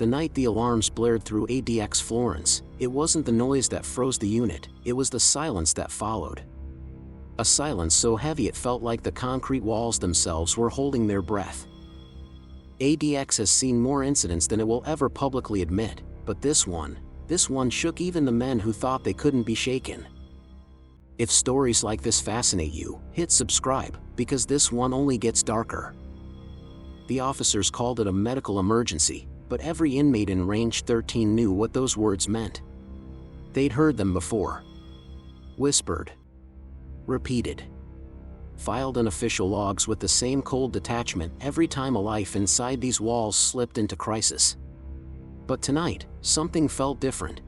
The night the alarms blared through ADX Florence, it wasn't the noise that froze the unit, it was the silence that followed. A silence so heavy it felt like the concrete walls themselves were holding their breath. ADX has seen more incidents than it will ever publicly admit, but this one shook even the men who thought they couldn't be shaken. If stories like this fascinate you, hit subscribe, because this one only gets darker. The officers called it a medical emergency, but every inmate in Range 13 knew what those words meant. They'd heard them before. Whispered. Repeated. Filed in official logs with the same cold detachment every time a life inside these walls slipped into crisis. But tonight, something felt different.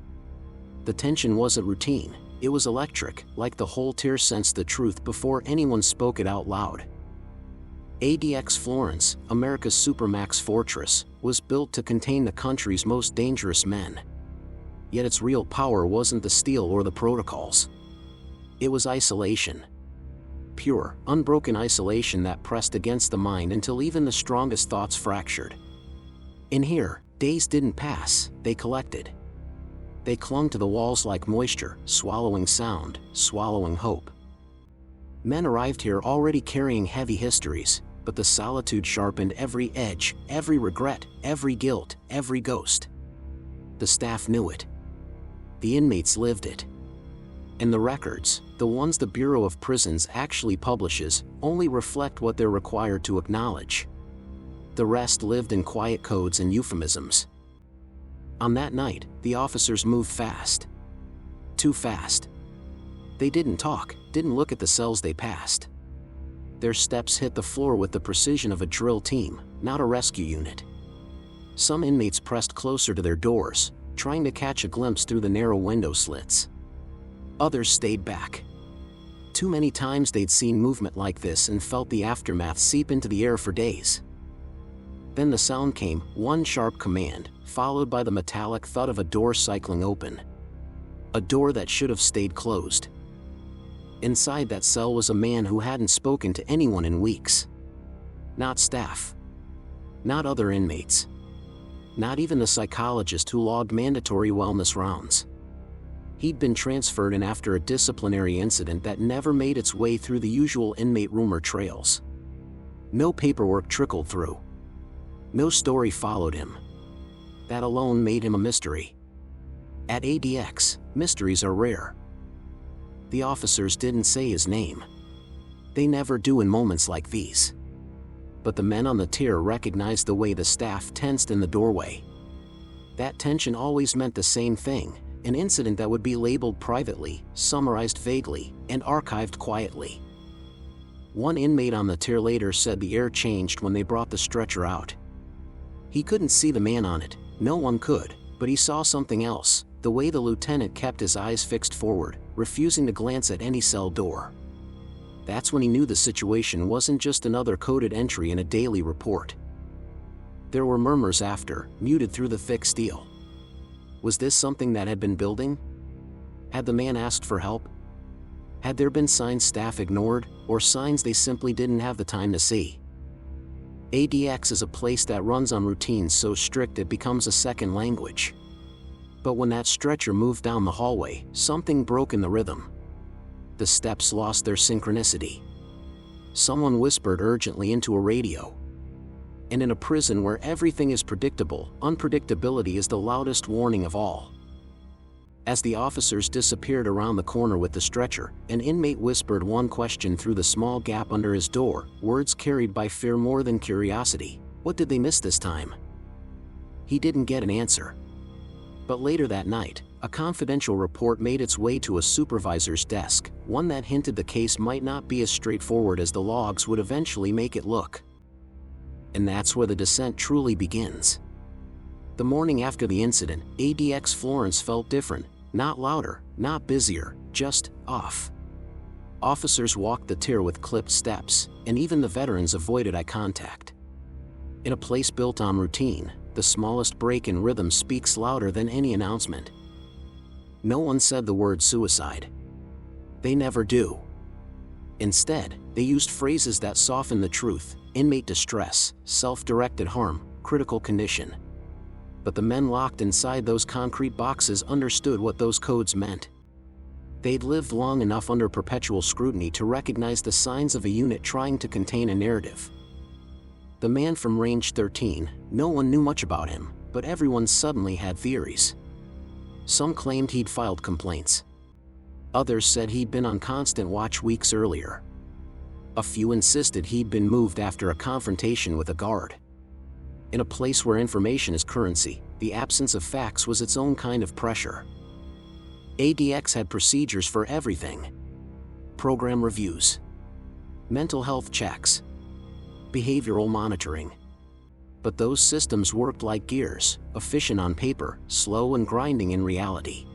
The tension wasn't routine, it was electric, like the whole tier sensed the truth before anyone spoke it out loud. ADX Florence, America's supermax fortress, was built to contain the country's most dangerous men. Yet its real power wasn't the steel or the protocols. It was isolation. Pure, unbroken isolation that pressed against the mind until even the strongest thoughts fractured. In here, days didn't pass, they collected. They clung to the walls like moisture, swallowing sound, swallowing hope. Men arrived here already carrying heavy histories, but the solitude sharpened every edge, every regret, every guilt, every ghost. The staff knew it. The inmates lived it. And the records, the ones the Bureau of Prisons actually publishes, only reflect what they're required to acknowledge. The rest lived in quiet codes and euphemisms. On that night, the officers moved fast. Too fast. They didn't talk, didn't look at the cells they passed. Their steps hit the floor with the precision of a drill team, not a rescue unit. Some inmates pressed closer to their doors, trying to catch a glimpse through the narrow window slits. Others stayed back. Too many times they'd seen movement like this and felt the aftermath seep into the air for days. Then the sound came, one sharp command, followed by the metallic thud of a door cycling open. A door that should have stayed closed. Inside that cell was a man who hadn't spoken to anyone in weeks. Not staff. Not other inmates. Not even the psychologist who logged mandatory wellness rounds. He'd been transferred in after a disciplinary incident that never made its way through the usual inmate rumor trails. No paperwork trickled through. No story followed him. That alone made him a mystery. At ADX, mysteries are rare. The officers didn't say his name. They never do in moments like these. But the men on the tier recognized the way the staff tensed in the doorway. That tension always meant the same thing, an incident that would be labeled privately, summarized vaguely, and archived quietly. One inmate on the tier later said the air changed when they brought the stretcher out. He couldn't see the man on it, no one could, but he saw something else, the way the lieutenant kept his eyes fixed forward, refusing to glance at any cell door. That's when he knew the situation wasn't just another coded entry in a daily report. There were murmurs after, muted through the thick steel. Was this something that had been building? Had the man asked for help? Had there been signs staff ignored, or signs they simply didn't have the time to see? ADX is a place that runs on routines so strict it becomes a second language. But when that stretcher moved down the hallway, something broke in the rhythm. The steps lost their synchronicity. Someone whispered urgently into a radio. And in a prison where everything is predictable, unpredictability is the loudest warning of all. As the officers disappeared around the corner with the stretcher, an inmate whispered one question through the small gap under his door, words carried by fear more than curiosity. What did they miss this time? He didn't get an answer. But later that night, a confidential report made its way to a supervisor's desk, one that hinted the case might not be as straightforward as the logs would eventually make it look. And that's where the descent truly begins. The morning after the incident, ADX Florence felt different, not louder, not busier, just off. Officers walked the tier with clipped steps, and even the veterans avoided eye contact. In a place built on routine, the smallest break in rhythm speaks louder than any announcement. No one said the word suicide. They never do. Instead, they used phrases that soften the truth: inmate distress, self-directed harm, critical condition. But the men locked inside those concrete boxes understood what those codes meant. They'd lived long enough under perpetual scrutiny to recognize the signs of a unit trying to contain a narrative. The man from Range 13, no one knew much about him, but everyone suddenly had theories. Some claimed he'd filed complaints. Others said he'd been on constant watch weeks earlier. A few insisted he'd been moved after a confrontation with a guard. In a place where information is currency, the absence of facts was its own kind of pressure. ADX had procedures for everything. Program reviews, mental health checks, behavioral monitoring. But those systems worked like gears, efficient on paper, slow and grinding in reality.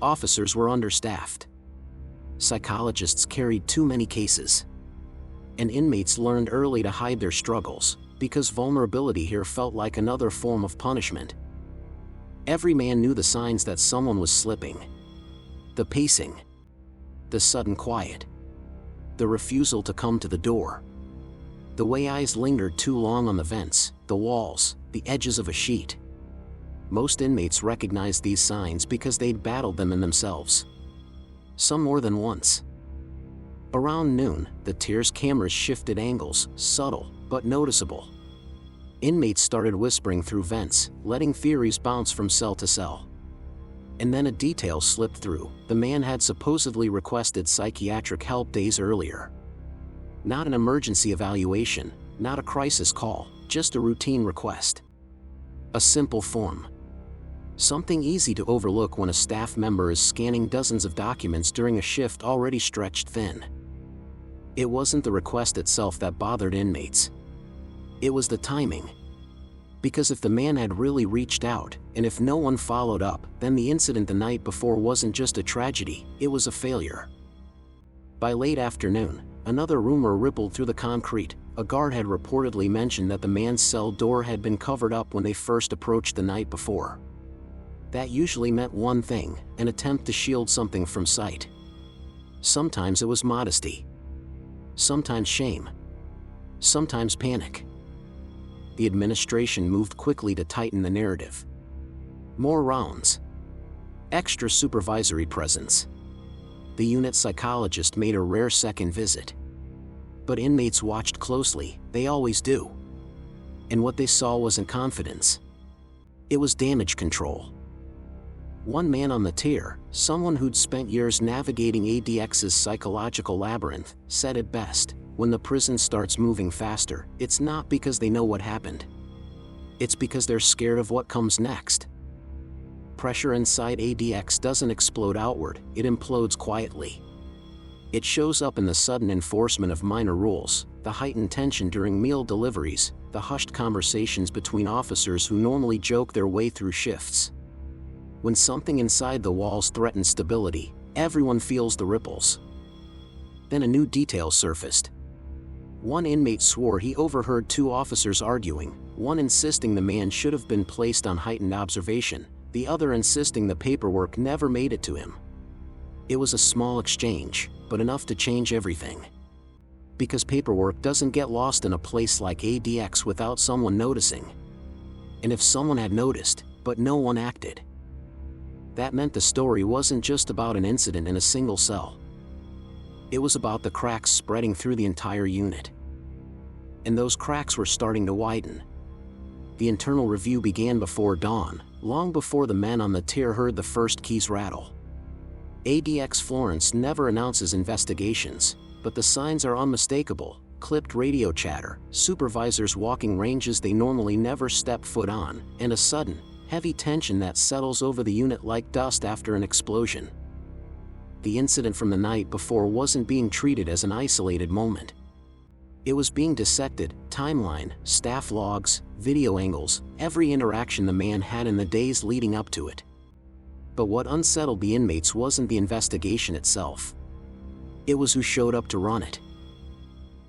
Officers were understaffed. Psychologists carried too many cases. And inmates learned early to hide their struggles, because vulnerability here felt like another form of punishment. Every man knew the signs that someone was slipping. The pacing. The sudden quiet. The refusal to come to the door. The way eyes lingered too long on the vents, the walls, the edges of a sheet. Most inmates recognized these signs because they'd battled them in themselves. Some more than once. Around noon, the TIR's cameras shifted angles, subtle, but noticeable. Inmates started whispering through vents, letting theories bounce from cell to cell. And then a detail slipped through: the man had supposedly requested psychiatric help days earlier. Not an emergency evaluation, not a crisis call, just a routine request. A simple form. Something easy to overlook when a staff member is scanning dozens of documents during a shift already stretched thin. It wasn't the request itself that bothered inmates. It was the timing. Because if the man had really reached out, and if no one followed up, then the incident the night before wasn't just a tragedy, it was a failure. By late afternoon, another rumor rippled through the concrete. A guard had reportedly mentioned that the man's cell door had been covered up when they first approached the night before. That usually meant one thing: an attempt to shield something from sight. Sometimes it was modesty. Sometimes shame. Sometimes panic. The administration moved quickly to tighten the narrative. More rounds. Extra supervisory presence. The unit psychologist made a rare second visit. But inmates watched closely, they always do. And what they saw wasn't confidence. It was damage control. One man on the TIR, someone who'd spent years navigating ADX's psychological labyrinth, said it best: when the prison starts moving faster, it's not because they know what happened. It's because they're scared of what comes next. Pressure inside ADX doesn't explode outward, it implodes quietly. It shows up in the sudden enforcement of minor rules, the heightened tension during meal deliveries, the hushed conversations between officers who normally joke their way through shifts. When something inside the walls threatens stability, everyone feels the ripples. Then a new detail surfaced. One inmate swore he overheard two officers arguing, one insisting the man should have been placed on heightened observation, the other insisting the paperwork never made it to him. It was a small exchange, but enough to change everything. Because paperwork doesn't get lost in a place like ADX without someone noticing. And if someone had noticed, but no one acted, that meant the story wasn't just about an incident in a single cell. It was about the cracks spreading through the entire unit. And those cracks were starting to widen. The internal review began before dawn, long before the men on the TIR heard the first keys rattle. ADX Florence never announces investigations, but the signs are unmistakable: clipped radio chatter, supervisors walking ranges they normally never step foot on, and a sudden, heavy tension that settles over the unit like dust after an explosion. The incident from the night before wasn't being treated as an isolated moment. It was being dissected: timeline, staff logs, video angles, every interaction the man had in the days leading up to it. But what unsettled the inmates wasn't the investigation itself. It was who showed up to run it.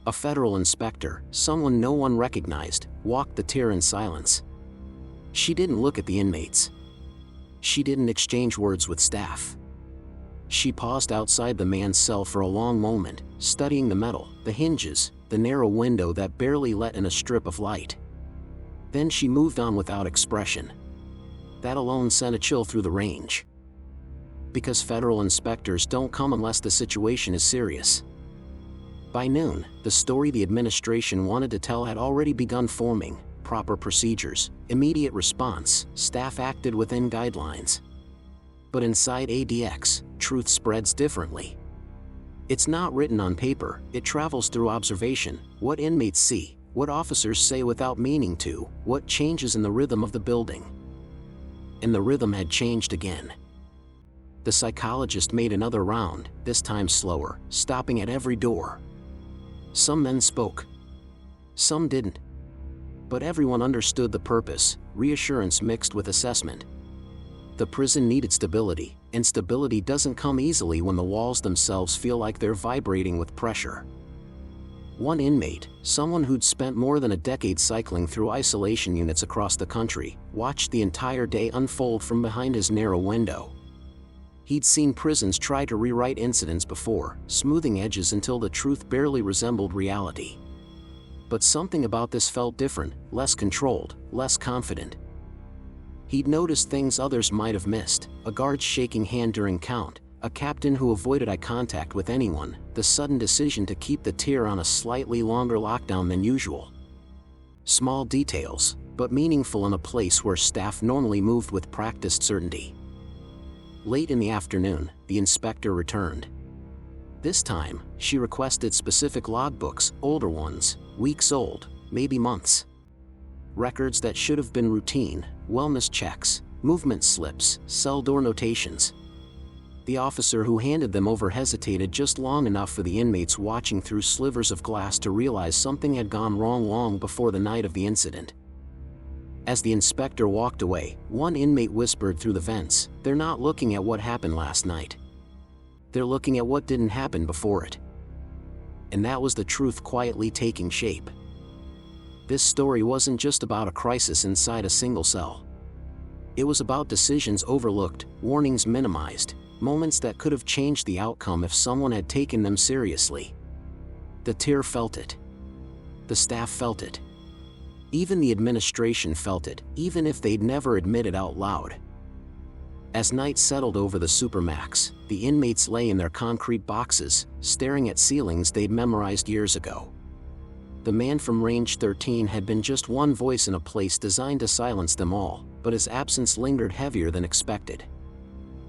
A federal inspector, someone no one recognized, walked the TIR in silence. She didn't look at the inmates. She didn't exchange words with staff. She paused outside the man's cell for a long moment, studying the metal, the hinges, the narrow window that barely let in a strip of light. Then she moved on without expression. That alone sent a chill through the range. Because federal inspectors don't come unless the situation is serious. By noon, the story the administration wanted to tell had already begun forming: proper procedures, immediate response, staff acted within guidelines. But inside ADX, truth spreads differently. It's not written on paper, it travels through observation, what inmates see, what officers say without meaning to, what changes in the rhythm of the building. And the rhythm had changed again. The psychologist made another round, this time slower, stopping at every door. Some men spoke. Some didn't. But everyone understood the purpose, reassurance mixed with assessment. The prison needed stability, and stability doesn't come easily when the walls themselves feel like they're vibrating with pressure. One inmate, someone who'd spent more than a decade cycling through isolation units across the country, watched the entire day unfold from behind his narrow window. He'd seen prisons try to rewrite incidents before, smoothing edges until the truth barely resembled reality. But something about this felt different, less controlled, less confident. He'd noticed things others might have missed: a guard's shaking hand during count, a captain who avoided eye contact with anyone, the sudden decision to keep the tier on a slightly longer lockdown than usual. Small details, but meaningful in a place where staff normally moved with practiced certainty. Late in the afternoon, the inspector returned. This time, she requested specific logbooks, older ones, weeks old, maybe months. Records that should have been routine: wellness checks, movement slips, cell door notations. The officer who handed them over hesitated just long enough for the inmates watching through slivers of glass to realize something had gone wrong long before the night of the incident. As the inspector walked away, one inmate whispered through the vents, "They're not looking at what happened last night. They're looking at what didn't happen before it." And that was the truth quietly taking shape. This story wasn't just about a crisis inside a single cell. It was about decisions overlooked, warnings minimized, moments that could have changed the outcome if someone had taken them seriously. The tier felt it. The staff felt it. Even the administration felt it, even if they'd never admit it out loud. As night settled over the supermax, the inmates lay in their concrete boxes, staring at ceilings they'd memorized years ago. The man from Range 13 had been just one voice in a place designed to silence them all, but his absence lingered heavier than expected.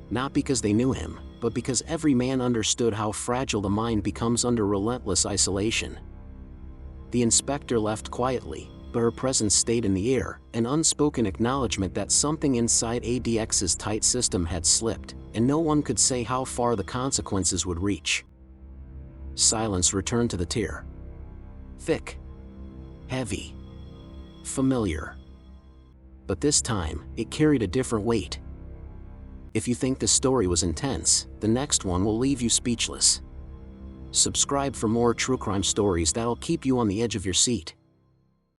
Not because they knew him, but because every man understood how fragile the mind becomes under relentless isolation. The inspector left quietly, but her presence stayed in the air, an unspoken acknowledgement that something inside ADX's tight system had slipped, and no one could say how far the consequences would reach. Silence returned to the tier. Thick. Heavy. Familiar. But this time, it carried a different weight. If you think this story was intense, the next one will leave you speechless. Subscribe for more true crime stories that'll keep you on the edge of your seat.